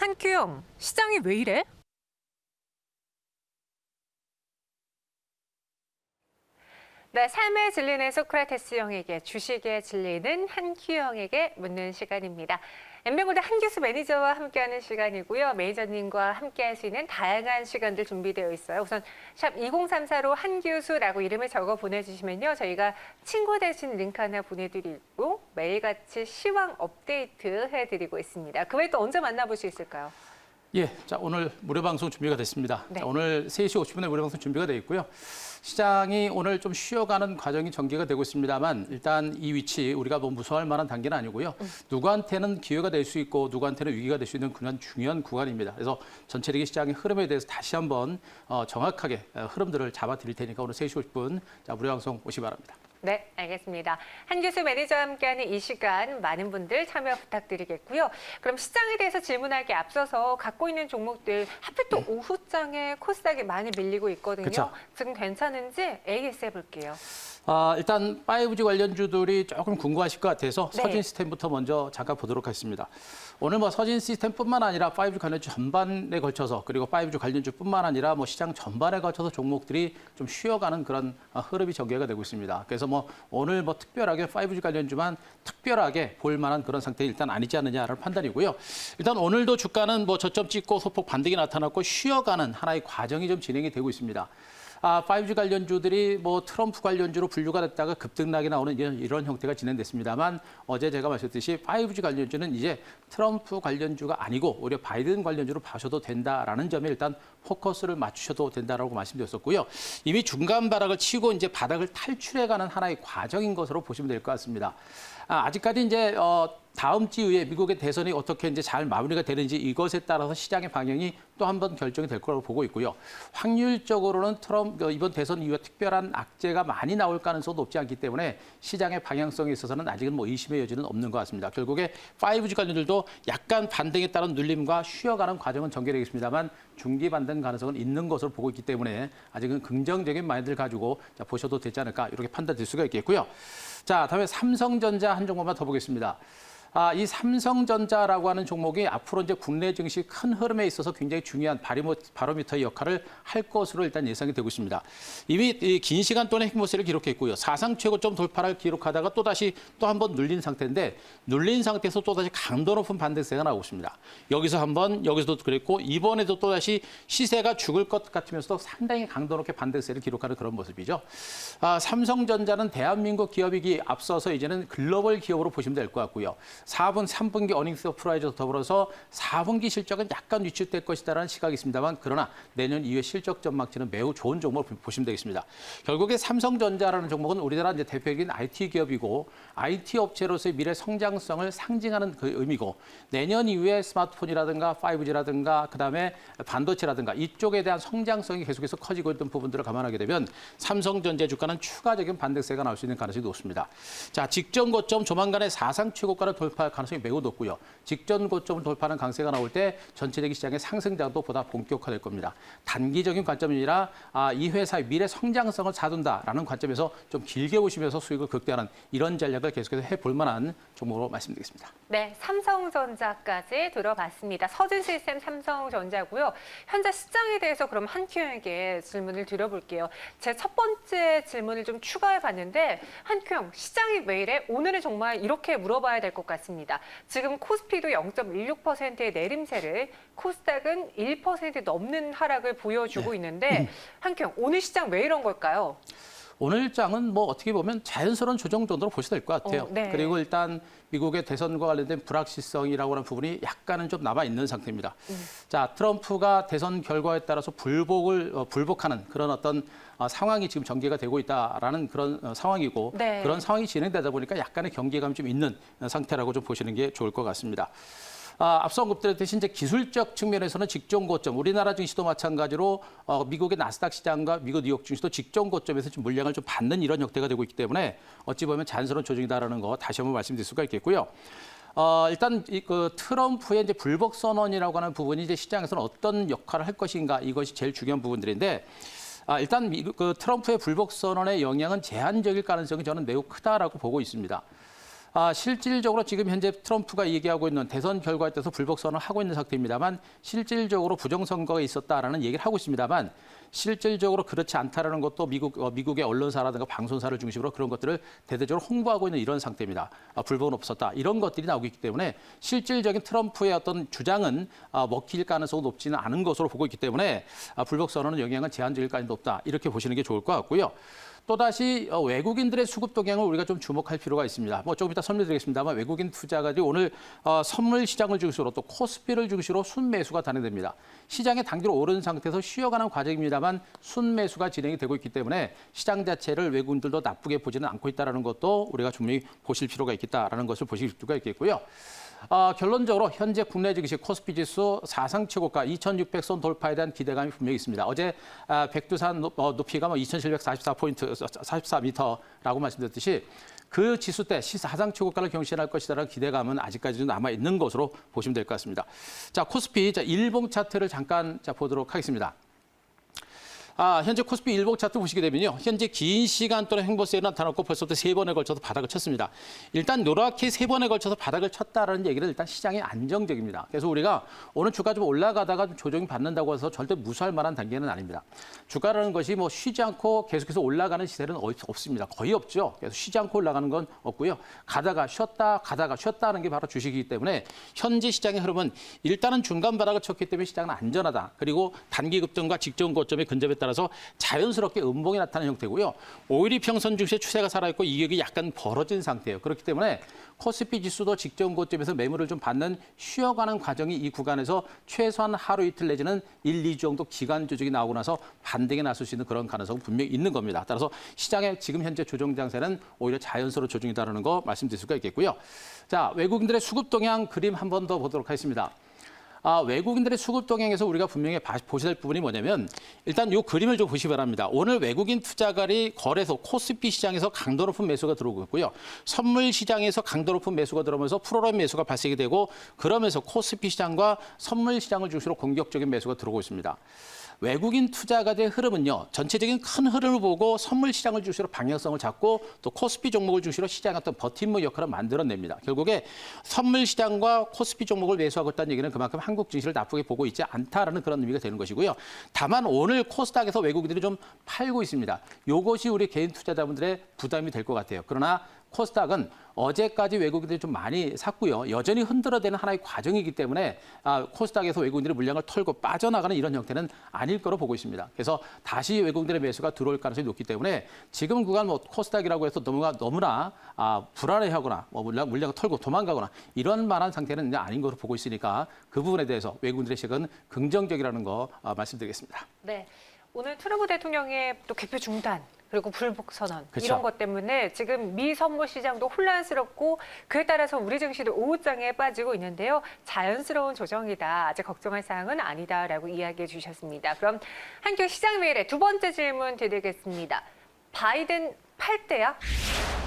한큐영, 시장이 왜 이래? 네, 삶의 진리는 소크라테스 형에게, 주식의 진리는 한큐영에게 묻는 시간입니다. 엠뱅골드 한규수 매니저와 함께하는 시간이고요. 매니저님과 함께할 수 있는 다양한 시간들 준비되어 있어요. 우선 샵 2034로 한규수라고 이름을 적어 보내주시면요. 저희가 친구 대신 링크 하나 보내드리고 매일같이 시황 업데이트 해드리고 있습니다. 그 외에 또 언제 만나볼 수 있을까요? 예, 자 오늘 무료 방송 준비가 됐습니다. 네. 자, 오늘 3시 50분에 무료 방송 준비가 되어 있고요. 시장이 오늘 좀 쉬어가는 과정이 전개가 되고 있습니다만 일단 이 위치 우리가 뭐 무서워할 만한 단계는 아니고요. 누구한테는 기회가 될 수 있고 누구한테는 위기가 될 수 있는 그런 중요한 구간입니다. 그래서 전체적인 시장의 흐름에 대해서 다시 한번 정확하게 흐름들을 잡아드릴 테니까 오늘 3시 50분 자, 무료 방송 오시기 바랍니다. 네, 알겠습니다. 한규수 매니저와 함께하는 이 시간 많은 분들 참여 부탁드리겠고요. 그럼 시장에 대해서 질문하기 앞서서 갖고 있는 종목들 하필 또 오후장에 코스닥이 많이 밀리고 있거든요. 그쵸. 지금 괜찮은지 AS 해볼게요. 일단 5G 관련주들이 조금 궁금하실 것 같아서 네. 서진 시스템부터 먼저 잠깐 보도록 하겠습니다. 오늘 뭐 서진 시스템뿐만 아니라 5G 관련주 전반에 걸쳐서 그리고 5G 관련주뿐만 아니라 뭐 시장 전반에 걸쳐서 종목들이 좀 쉬어가는 그런 흐름이 전개가 되고 있습니다. 그래서 뭐 오늘 뭐 특별하게 5G 관련주만 특별하게 볼 만한 그런 상태 일단 아니지 않느냐라는 판단이고요. 일단 오늘도 주가는 뭐 저점 찍고 소폭 반등이 나타났고 쉬어가는 하나의 과정이 좀 진행이 되고 있습니다. 5G 관련주들이 뭐 트럼프 관련주로 분류가 됐다가 급등락이 나오는 이런 형태가 진행됐습니다만 어제 제가 말씀드렸듯이 5G 관련주는 이제 트럼프 관련주가 아니고 오히려 바이든 관련주로 봐셔도 된다라는 점에 일단 포커스를 맞추셔도 된다라고 말씀드렸었고요. 이미 중간 바닥을 치고 이제 바닥을 탈출해가는 하나의 과정인 것으로 보시면 될 것 같습니다. 아직까지 이제 다음 주 이후에 미국의 대선이 어떻게 이제 잘 마무리가 되는지 이것에 따라서 시장의 방향이 또 한 번 결정이 될 거라고 보고 있고요. 확률적으로는 이번 대선 이후에 특별한 악재가 많이 나올 가능성도 높지 않기 때문에 시장의 방향성에 있어서는 아직은 뭐 의심의 여지는 없는 것 같습니다. 결국에 5G 관련들도 약간 반등에 따른 눌림과 쉬어가는 과정은 전개되겠습니다만 중기 반등 가능성은 있는 것으로 보고 있기 때문에 아직은 긍정적인 마인드를 가지고 보셔도 되지 않을까 이렇게 판단될 수가 있겠고요. 자, 다음에 삼성전자 한 종목만 더 보겠습니다. 이 삼성전자라고 하는 종목이 앞으로 이제 국내 증시 큰 흐름에 있어서 굉장히 중요한 바로미터의 역할을 할 것으로 일단 예상이 되고 있습니다. 이미 긴 시간 동안 핵모세를 기록했고요. 사상 최고점 돌파를 기록하다가 또다시 또 한 번 눌린 상태인데 눌린 상태에서 또다시 강도 높은 반등세가 나오고 있습니다. 여기서 한 번, 여기서도 그랬고 이번에도 또다시 시세가 죽을 것 같으면서도 상당히 강도 높게 반등세를 기록하는 그런 모습이죠. 삼성전자는 대한민국 기업이기 앞서서 이제는 글로벌 기업으로 보시면 될 것 같고요. 4분, 3분기 어닝스 서프라이즈와 더불어서 4분기 실적은 약간 위축될 것이다라는 시각이 있습니다만 그러나 내년 이후에 실적 전망치는 매우 좋은 종목을 보시면 되겠습니다. 결국에 삼성전자라는 종목은 우리나라 이제 대표적인 IT 기업이고 IT 업체로서의 미래 성장성을 상징하는 그 의미고 내년 이후에 스마트폰이라든가 5G라든가 그다음에 반도체라든가 이쪽에 대한 성장성이 계속해서 커지고 있던 부분들을 감안하게 되면 삼성전자 주가는 추가적인 반등세가 나올 수 있는 가능성이 높습니다. 자, 직전 고점 조만간에 사상 최고가를 돌파할 가능성이 매우 높고요. 직전 고점을 돌파하는 강세가 나올 때 전체적인 시장의 상승장도 보다 본격화될 겁니다. 단기적인 관점이 아니라 이 회사의 미래 성장성을 사둔다라는 관점에서 좀 길게 보시면서 수익을 극대화하는 이런 전략을 계속해서 해볼 만한 종목으로 말씀드리겠습니다. 네, 삼성전자까지 들어봤습니다. 서진 시스템 삼성전자고요. 현재 시장에 대해서 그럼 한큐영에게 질문을 드려볼게요. 제 첫 번째 질문을 좀 추가해봤는데 한큐영, 시장이 왜 이래? 오늘은 정말 이렇게 물어봐야 될 것 같습니다. 지금 코스피도 0.16%의 내림세를, 코스닥은 1% 넘는 하락을 보여주고 있는데 한큐영, 오늘 시장 왜 이런 걸까요? 오늘 장은 뭐 어떻게 보면 자연스러운 조정 정도로 보셔도 될 것 같아요. 네. 그리고 일단 미국의 대선과 관련된 불확실성이라고 하는 부분이 약간은 좀 남아 있는 상태입니다. 자, 트럼프가 대선 결과에 따라서 불복하는 그런 어떤 상황이 지금 전개가 되고 있다라는 그런 상황이고 네. 그런 상황이 진행되다 보니까 약간의 경계감이 좀 있는 상태라고 좀 보시는 게 좋을 것 같습니다. 앞서 언급드렸듯이 이제 기술적 측면에서는 직전 고점, 우리나라 증시도 마찬가지로 미국의 나스닥 시장과 미국 뉴욕 증시도 직전 고점에서 지금 물량을 좀 받는 이런 형태가 되고 있기 때문에 어찌 보면 자연스러운 조정이다라는 거 다시 한번 말씀드릴 수가 있겠고요. 일단 그 트럼프의 이제 불복 선언이라고 하는 부분이 이제 시장에서는 어떤 역할을 할 것인가 이것이 제일 중요한 부분들인데. 일단 그 트럼프의 불복 선언의 영향은 제한적일 가능성이 저는 매우 크다라고 보고 있습니다. 실질적으로 지금 현재 트럼프가 얘기하고 있는 대선 결과에 따라서 불복 선언을 하고 있는 상태입니다만 실질적으로 부정선거가 있었다라는 얘기를 하고 있습니다만 실질적으로 그렇지 않다라는 것도 미국의 언론사라든가 방송사를 중심으로 그런 것들을 대대적으로 홍보하고 있는 이런 상태입니다. 불복은 없었다. 이런 것들이 나오고 있기 때문에 실질적인 트럼프의 어떤 주장은 먹힐 가능성은 높지는 않은 것으로 보고 있기 때문에 불복 선언은 영향은 제한적일 가능성이 높다. 이렇게 보시는 게 좋을 것 같고요. 또다시 외국인들의 수급 동향을 우리가 좀 주목할 필요가 있습니다. 뭐 조금 이따 설명드리겠습니다만 외국인 투자가들이 오늘 선물 시장을 중심으로 또 코스피를 중심으로 순매수가 단행됩니다. 시장의 단기로 오른 상태에서 쉬어가는 과정입니다만 순매수가 진행이 되고 있기 때문에 시장 자체를 외국인들도 나쁘게 보지는 않고 있다는 것도 우리가 분명히 보실 필요가 있겠다라는 것을 보실 필요가 있겠고요. 결론적으로 현재 국내 증시 코스피 지수 사상 최고가 2,600선 돌파에 대한 기대감이 분명히 있습니다. 어제 백두산 높이가 2,744포인트, 44m라고 말씀드렸듯이 그 지수 때 사상 최고가를 경신할 것이라는 기대감은 아직까지는 남아 있는 것으로 보시면 될 것 같습니다. 자, 코스피 일봉 차트를 잠깐 보도록 하겠습니다. 현재 코스피 일봉 차트 보시게 되면요. 현재 긴 시간 동안 횡보세에 나타났고 벌써부터 3번에 걸쳐서 바닥을 쳤습니다. 일단 노랗게 3번에 걸쳐서 바닥을 쳤다라는 얘기는 일단 시장이 안정적입니다. 그래서 우리가 오늘 주가 좀 올라가다가 좀 조정이 받는다고 해서 절대 무시할 만한 단계는 아닙니다. 주가라는 것이 뭐 쉬지 않고 계속해서 올라가는 시세는 없습니다. 거의 없죠. 그래서 쉬지 않고 올라가는 건 없고요. 가다가 쉬었다 하는 게 바로 주식이기 때문에 현재 시장의 흐름은 일단은 중간 바닥을 쳤기 때문에 시장은 안전하다. 그리고 단기 급등과 직전 고점의 근접에 따라서 자연스럽게 음봉이 나타나는 형태고요. 5일 이평선 중시의 추세가 살아있고 이격이 약간 벌어진 상태예요. 그렇기 때문에 코스피 지수도 직전 고점에서 매물을 좀 받는 쉬어가는 과정이 이 구간에서 최소한 하루 이틀 내지는 1, 2주 정도 기간 조정이 나오고 나서 반등에 나설 수 있는 그런 가능성은 분명히 있는 겁니다. 따라서 시장의 지금 현재 조정 장세는 오히려 자연스러운 조정이다라는 거 말씀드릴 수가 있겠고요. 자, 외국인들의 수급 동향 그림 한 번 더 보도록 하겠습니다. 외국인들의 수급 동향에서 우리가 분명히 보셔야 될 부분이 뭐냐면 일단 이 그림을 좀 보시기 바랍니다. 오늘 외국인 투자가리 거래소 코스피 시장에서 강도 높은 매수가 들어오고 있고요. 선물 시장에서 강도 높은 매수가 들어오면서 프로라인 매수가 발생이 되고 그러면서 코스피 시장과 선물 시장을 중심으로 공격적인 매수가 들어오고 있습니다. 외국인 투자가들의 흐름은요. 전체적인 큰 흐름을 보고 선물 시장을 중심으로 방향성을 잡고 또 코스피 종목을 중심으로 시장의 어떤 버팀목 역할을 만들어냅니다. 결국에 선물 시장과 코스피 종목을 매수하고 있다는 얘기는 그만큼 한국 증시를 나쁘게 보고 있지 않다라는 그런 의미가 되는 것이고요. 다만 오늘 코스닥에서 외국인들이 좀 팔고 있습니다. 이것이 우리 개인 투자자분들의 부담이 될 것 같아요. 그러나 코스닥은 어제까지 외국인들이 좀 많이 샀고요. 여전히 흔들어대는 하나의 과정이기 때문에 코스닥에서 외국인들이 물량을 털고 빠져나가는 이런 형태는 아닐 거로 보고 있습니다. 그래서 다시 외국인들의 매수가 들어올 가능성이 높기 때문에 지금 구간 코스닥이라고 해서 너무나 불안해하거나 물량을 털고 도망가거나 이런 만한 상태는 이제 아닌 것으로 보고 있으니까 그 부분에 대해서 외국인들의 시각은 긍정적이라는 거 말씀드리겠습니다. 네. 오늘 트럼프 대통령의 또 개표 중단 그리고 불복 선언 그쵸. 이런 것 때문에 지금 미 선물 시장도 혼란스럽고 그에 따라서 우리 증시도 오후장에 빠지고 있는데요. 자연스러운 조정이다. 아직 걱정할 사항은 아니다라고 이야기해 주셨습니다. 그럼 한큐 시장 메일의 두 번째 질문 드리겠습니다. 바이든 팔 때야?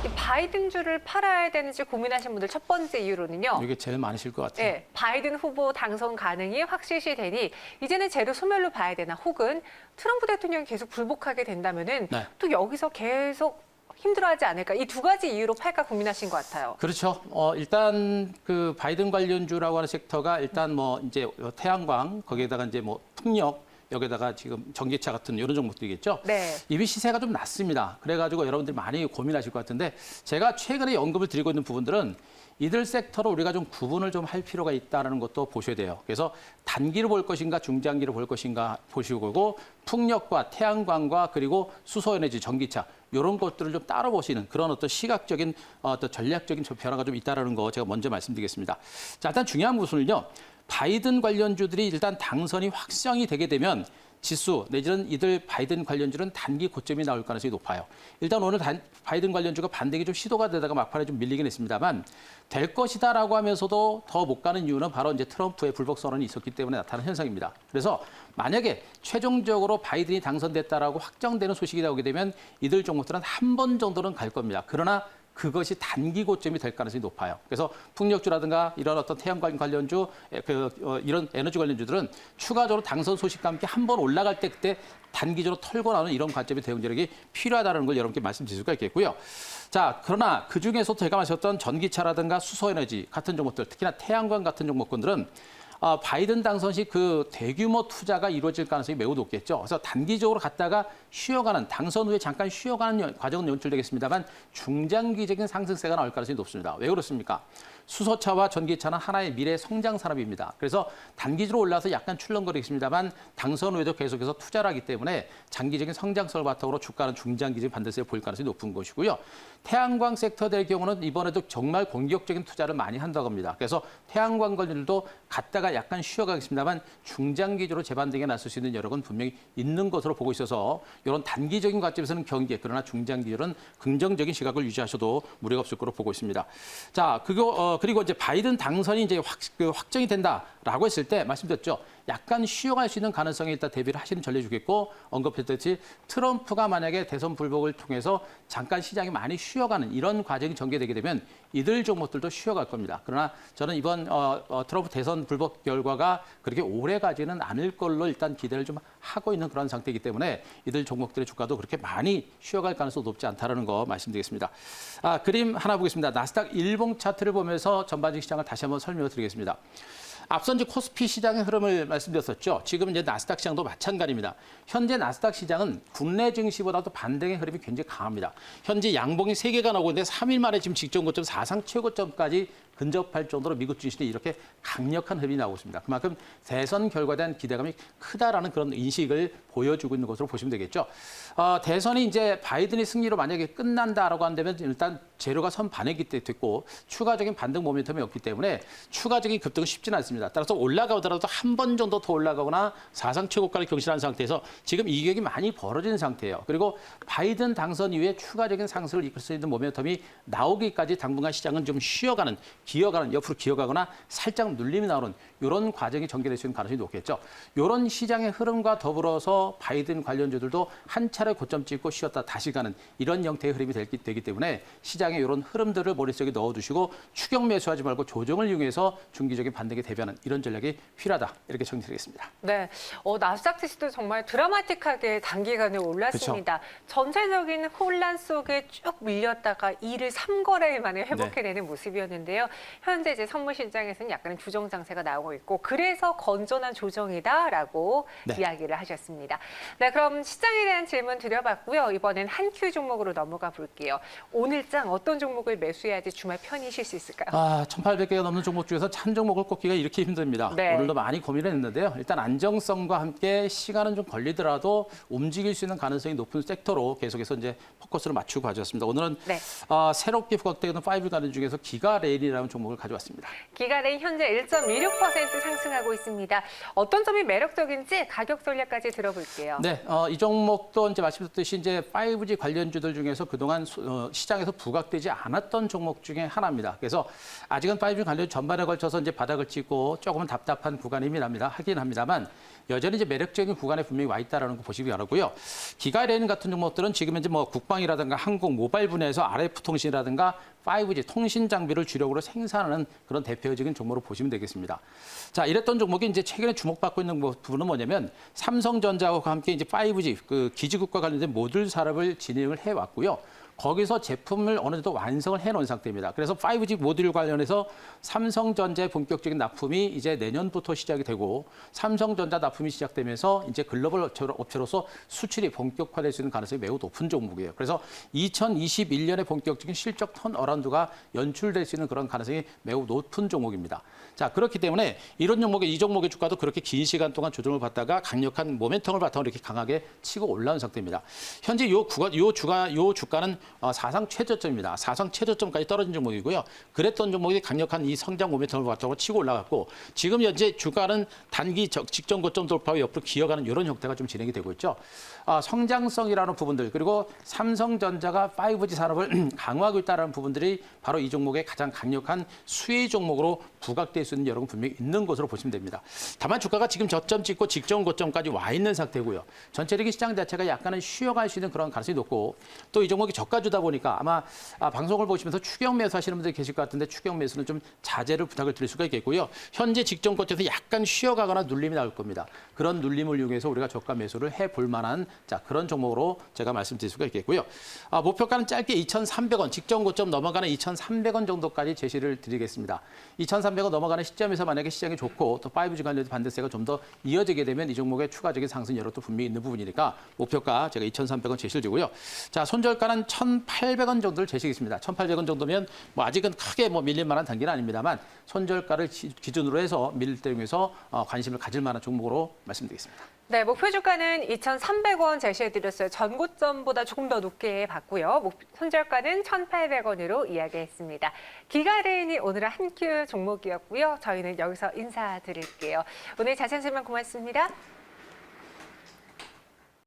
이 바이든주를 팔아야 되는지 고민하신 분들 첫 번째 이유로는요. 이게 제일 많으실 것 같아요. 네, 바이든 후보 당선 가능이 확실시 되니 이제는 제도 소멸로 봐야 되나 혹은 트럼프 대통령이 계속 불복하게 된다면은 네. 또 여기서 계속 힘들어하지 않을까 이 두 가지 이유로 팔까 고민하신 것 같아요. 그렇죠. 일단 그 바이든 관련주라고 하는 섹터가 일단 뭐 이제 태양광 거기에다가 이제 뭐 풍력 여기다가 지금 전기차 같은 이런 종목들이겠죠. 네. 이미 시세가 좀 낮습니다. 그래가지고 여러분들이 많이 고민하실 것 같은데 제가 최근에 언급을 드리고 있는 부분들은 이들 섹터로 우리가 좀 구분을 좀 할 필요가 있다는 것도 보셔야 돼요. 그래서 단기로 볼 것인가 중장기로 볼 것인가 보시고 풍력과 태양광과 그리고 수소에너지, 전기차 이런 것들을 좀 따로 보시는 그런 어떤 시각적인 어떤 전략적인 변화가 좀 있다는 거 제가 먼저 말씀드리겠습니다. 자, 일단 중요한 것은요. 바이든 관련주들이 일단 당선이 확정이 되게 되면 지수 내지는 이들 바이든 관련주는 단기 고점이 나올 가능성이 높아요. 일단 오늘 바이든 관련주가 반등이 좀 시도가 되다가 막판에 좀 밀리긴 했습니다만 될 것이다라고 하면서도 더 못 가는 이유는 바로 이제 트럼프의 불복 선언이 있었기 때문에 나타난 현상입니다. 그래서 만약에 최종적으로 바이든이 당선됐다라고 확정되는 소식이 나오게 되면 이들 종목들은 한 번 정도는 갈 겁니다. 그러나 그것이 단기 고점이 될 가능성이 높아요. 그래서 풍력주라든가 이런 어떤 태양광 관련주, 이런 에너지 관련주들은 추가적으로 당선 소식과 함께 한번 올라갈 때 그때 단기적으로 털고 나오는 이런 관점의 대응전략이 필요하다는 걸 여러분께 말씀드릴 수가 있겠고요. 자, 그러나 그중에서 제가 말씀드렸던 전기차라든가 수소에너지 같은 종목들, 특히나 태양광 같은 종목군들은 바이든 당선 시 그 대규모 투자가 이루어질 가능성이 매우 높겠죠. 그래서 단기적으로 갔다가 쉬어가는, 당선 후에 잠깐 쉬어가는 과정은 연출되겠습니다만 중장기적인 상승세가 나올 가능성이 높습니다. 왜 그렇습니까? 수소차와 전기차는 하나의 미래 성장 산업입니다. 그래서 단기적으로 올라서 약간 출렁거리겠습니다만 당선 후에도 계속해서 투자를 하기 때문에 장기적인 성장성을 바탕으로 주가는 중장기적인 반등세를 보일 가능성이 높은 것이고요. 태양광 섹터의 경우는 이번에도 정말 공격적인 투자를 많이 한다고 합니다. 그래서 태양광 관련들도 갔다가 약간 쉬어가겠습니다만 중장기적으로 재반등에 나설 수 있는 여력은 분명히 있는 것으로 보고 있어서 이런 단기적인 관점에서는 경계, 그러나 중장기적으로는 긍정적인 시각을 유지하셔도 무리가 없을 거로 보고 있습니다. 자, 그리고 이제 바이든 당선이 이제 확정이 된다라고 했을 때 말씀드렸죠. 약간 쉬어갈 수 있는 가능성에 일단 대비를 하시는 전략이 좋겠고 언급했듯이 트럼프가 만약에 대선 불복을 통해서 잠깐 시장이 많이 쉬어가는 이런 과정이 전개되게 되면 이들 종목들도 쉬어갈 겁니다. 그러나 저는 이번 트럼프 대선 불복 결과가 그렇게 오래 가지는 않을 걸로 일단 기대를 좀 하고 있는 그런 상태이기 때문에 이들 종목들의 주가도 그렇게 많이 쉬어갈 가능성이 높지 않다는 거 말씀드리겠습니다. 그림 하나 보겠습니다. 나스닥 일봉 차트를 보면서 전반적 시장을 다시 한번 설명을 드리겠습니다. 앞선 이제 코스피 시장의 흐름을 말씀드렸었죠. 지금 이제 나스닥 시장도 마찬가지입니다. 현재 나스닥 시장은 국내 증시보다도 반등의 흐름이 굉장히 강합니다. 현재 양봉이 3개가 나오고 있는데 3일 만에 지금 직전 고점 사상 최고점까지 근접할 정도로 미국 증시는 이렇게 강력한 흐름이 나오고 있습니다. 그만큼 대선 결과에 대한 기대감이 크다라는 그런 인식을 보여주고 있는 것으로 보시면 되겠죠. 대선이 이제 바이든의 승리로 만약에 끝난다라고 한다면 일단 재료가 선 반액이 됐고 추가적인 반등 모멘텀이 없기 때문에 추가적인 급등은 쉽지는 않습니다. 따라서 올라가더라도 한 번 정도 더 올라가거나 사상 최고가를 경신한 상태에서 지금 이격이 많이 벌어진 상태예요. 그리고 바이든 당선 이후에 추가적인 상승을 이끌 수 있는 모멘텀이 나오기까지 당분간 시장은 좀 쉬어가는, 옆으로 기어가거나 살짝 눌림이 나오는 이런 과정이 전개될 수 있는 가능성이 높겠죠. 이런 시장의 흐름과 더불어서 바이든 관련주들도 한 차례 고점 찍고 쉬었다 다시 가는 이런 형태의 흐름이 되기 때문에 시장의 이런 흐름들을 머릿속에 넣어두시고 추격 매수하지 말고 조정을 이용해서 중기적인 반등에 대비하는 이런 전략이 필요하다. 이렇게 정리드리겠습니다. 네, 나스닥 지수도 정말 드라마틱하게 단기간에 올랐습니다. 그렇죠. 전체적인 혼란 속에 쭉 밀렸다가 2일 3거래일 만에 회복해내는 모습이었는데요. 현재 이제 선물 시장에서는 약간의 부정 장세가 나오고 있고 그래서 건전한 조정이다라고 이야기를 하셨습니다. 네, 그럼 시장에 대한 질문 드려봤고요. 이번엔 한큐 종목으로 넘어가 볼게요. 오늘장 어떤 종목을 매수해야지 주말 편히쉴 수 있을까요? 1,800개가 넘는 종목 중에서 한 종목을 꼽기가 이렇게 힘듭니다. 네. 오늘도 많이 고민을 했는데요. 일단 안정성과 함께 시간은 좀 걸리더라도 움직일 수 있는 가능성이 높은 섹터로 계속해서 이제 포커스를 맞추고 가져왔습니다. 오늘은 새롭게 부각되는 5 가는 중에서 기가레일이라는 종목을 가져왔습니다. 기가레일 현재 1.16% 상승하고 있습니다. 어떤 점이 매력적인지 가격 전략까지 들어볼게요. 네, 이 종목도 이제 말씀드렸듯이 이제 5G 관련주들 중에서 그동안 시장에서 부각되지 않았던 종목 중에 하나입니다. 그래서 아직은 5G 관련 전반에 걸쳐서 이제 바닥을 찍고 조금은 답답한 구간이 하긴 합니다만 여전히 이제 매력적인 구간에 분명히 와 있다라는 거 보시기 바라고요. 기가레인 같은 종목들은 지금 이제 뭐 국방이라든가 항공, 모바일 분야에서 RF 통신이라든가 5G 통신 장비를 주력으로 생산하는 그런 대표적인 종목으로 보시면 되겠습니다. 자, 이랬던 종목이 이제 최근에 주목받고 있는 부분은 뭐냐면 삼성전자와 함께 이제 5G 그 기지국과 관련된 모듈 산업을 진행을 해 왔고요. 거기서 제품을 어느 정도 완성을 해놓은 상태입니다. 그래서 5G 모듈 관련해서 삼성전자의 본격적인 납품이 이제 내년부터 시작이 되고 삼성전자 납품이 시작되면서 이제 글로벌 업체로서 수출이 본격화될 수 있는 가능성이 매우 높은 종목이에요. 그래서 2021년에 본격적인 실적 턴어라운드가 연출될 수 있는 그런 가능성이 매우 높은 종목입니다. 자, 그렇기 때문에 이런 이 종목의 주가도 그렇게 긴 시간 동안 조정을 받다가 강력한 모멘텀을 바탕으로 이렇게 강하게 치고 올라온 상태입니다. 현재 요 주가는 사상 최저점입니다. 사상 최저점까지 떨어진 종목이고요. 그랬던 종목이 강력한 이 성장 모멘텀을 바탕으로 치고 올라갔고 지금 현재 주가는 단기 직전 고점 돌파와 옆으로 기어가는 이런 형태가 좀 진행이 되고 있죠. 성장성이라는 부분들 그리고 삼성전자가 5G 산업을 강화하고 있다는 부분들이 바로 이 종목의 가장 강력한 수혜 종목으로 부각될 수 있는 여러분 분명히 있는 것으로 보시면 됩니다. 다만 주가가 지금 저점 찍고 직전 고점까지 와 있는 상태고요. 전체적인 시장 자체가 약간은 쉬어갈 수 있는 그런 가능성이 높고 또 이 종목이 저가 주가주다 보니까 아마 방송을 보시면서 추경 매수 하시는 분들이 계실 것 같은데 추경 매수는 좀 자제를 부탁을 드릴 수가 있겠고요. 현재 직전 고점에서 약간 쉬어가거나 눌림이 나올 겁니다. 그런 눌림을 이용해서 우리가 저가 매수를 해볼 만한 그런 종목으로 제가 말씀드릴 수가 있겠고요. 목표가는 짧게 2,300원, 직전 고점 넘어가는 2,300원 정도까지 제시를 드리겠습니다. 2,300원 넘어가는 시점에서 만약에 시장이 좋고 또 5G 관련 반대세가 좀 더 이어지게 되면 이 종목의 추가적인 상승 여력도 분명히 있는 부분이니까 목표가 제가 2,300원 제시를 드리고요. 자, 손절가는 1,800원 정도를 제시하겠습니다. 1,800원 정도면 뭐 아직은 크게 뭐 밀릴 만한 단계는 아닙니다만 손절가를 기준으로 해서 밀릴 때 중에서 관심을 가질 만한 종목으로 말씀드리겠습니다. 네, 목표 주가는 2,300원 제시해드렸어요. 전고점보다 조금 더 높게 봤고요. 손절가는 1,800원으로 이야기했습니다. 기가레인이 오늘의 한큐 종목이었고요. 저희는 여기서 인사드릴게요. 오늘 자세한 설명 고맙습니다.